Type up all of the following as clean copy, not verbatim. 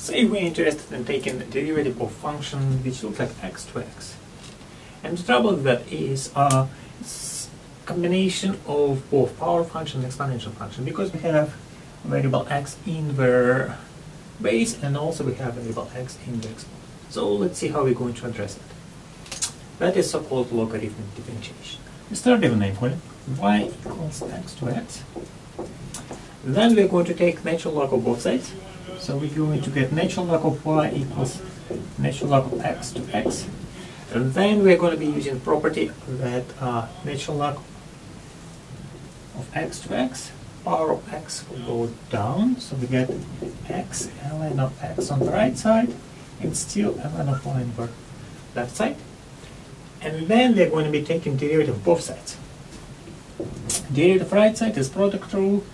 Say we're interested in taking the derivative of function which looks like x to x. And the trouble with that is it's combination of both power function and exponential function, because we have variable x in their base and also we have variable x in the exponent. So let's see how we're going to address it. That is so-called logarithmic differentiation. We start with a name for it, y equals x to x. Then we're going to take natural log of both sides. So we're going to get natural log of y equals natural log of x to x. And then we're going to be using the property that natural log of x to x, power of x will go down. So we get x ln of x on the right side and still ln of y on the left side. And then we're going to be taking derivative of both sides. Derivative of right side is product rule.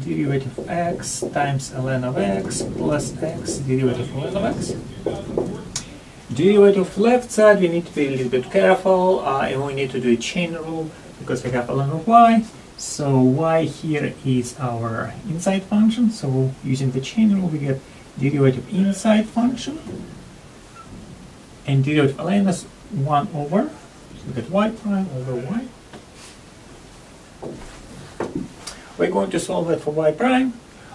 Derivative of x times ln of x plus x derivative of ln of x. Derivative of left side, we need to be a little bit careful, and we need to do a chain rule because we have ln of y. So y here is our inside function. So using the chain rule, we get derivative inside function, and derivative of ln is 1 over. So we get y prime over y. We're going to solve it for y prime,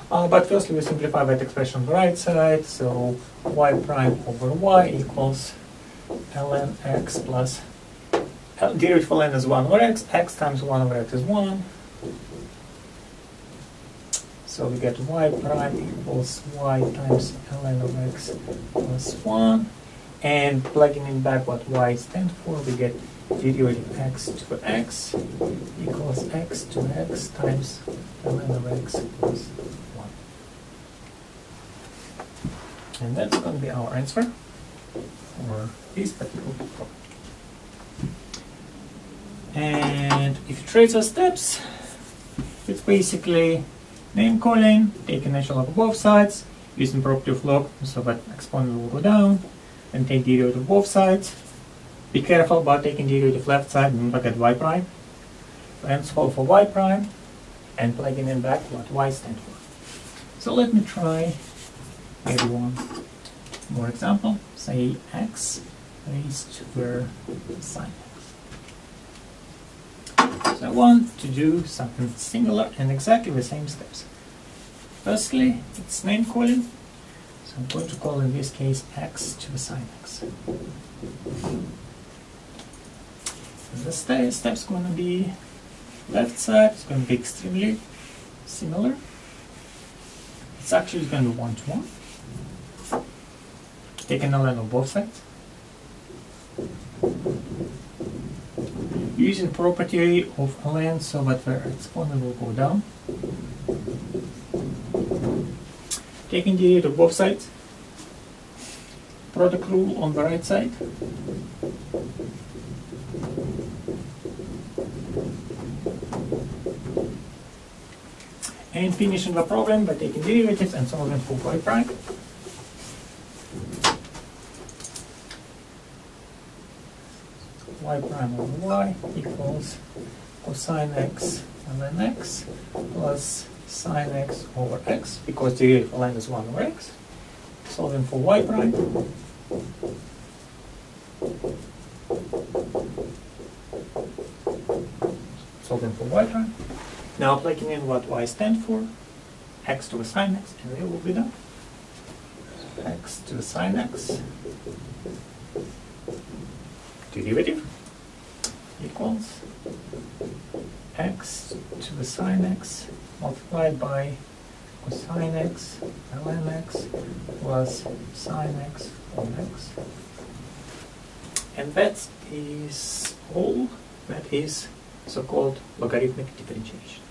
but firstly we simplify that expression on the right side. So y prime over y equals ln x plus derivative of ln is 1 over x, x times 1 over x is 1. So we get y prime equals y times ln of x plus 1. And plugging in back what y stands for, we get derivative of x to x equals x to x times ln of x plus 1. And that's going to be our answer for this particular problem. And if you trace our steps, it's basically name calling, taking natural log of both sides, using property of log so that exponent will go down, and take derivative of both sides. Be careful about taking derivative of left side, don't forget y prime. And solve for y prime, and plugging in back what y stands for. So let me try maybe one more example. Say x raised to the sine x. So I want to do something similar and exactly the same steps. Firstly, it's name calling. So I'm going to call in this case x to the sine x. And the step's going to be left side, it's going to be extremely similar. It's actually going to be 1 to 1. Take an ln of both sides. Using property of ln so that the exponent will go down. Taking derivative of both sides. Product rule on the right side. And finishing the problem by taking derivatives and solving for y prime. Y prime over y equals cosine x ln x plus sine x over x, because derivative of ln is 1 over x. Solving for y prime. Solving for y prime. Now plugging in what y stands for, x to the sine x, and it will be done. X to the sine x derivative equals x to the sine x multiplied by cosine x ln x plus sine x on x. And that is all. That is so-called logarithmic differentiation.